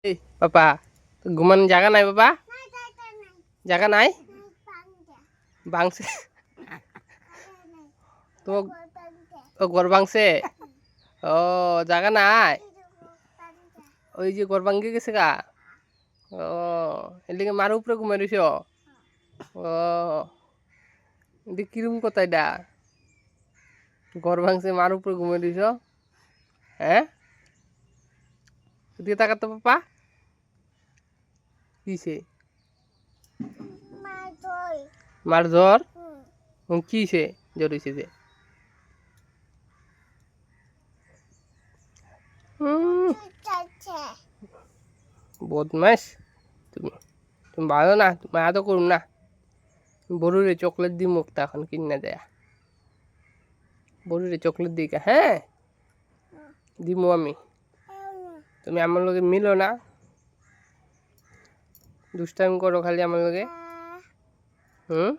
এই পাপা ঘুমানোর জায়গা নাই বাবা, জায়গা নাই ভাঙছে তোমার ও ঘর ভাঙছে ও জায়গা নাই ওই যে ঘর ভাঙে গেছে গা ও এদিকে মার উপরে ঘুমাই রইছ ও এদিকে কিরম কথা এটা ঘর ভাঙছে মার উপরে ঘুমাই রইছ হ্যাঁ এদিকে তাকাতো পাপা কিসে মার জ্বর কিসে জ্বর হয়েছে যে বদমাস তুমি তুমি ভালো না মায়া তো করুম না বড়ুরে চকলেট দিই মুখটা এখন কিনে দেয়া বড়ুরে চকলেট দিই হ্যাঁ দিমু আমি তুমি আমার লগে মিলো না দুষ্টামি করো খালি আমার লগে হুম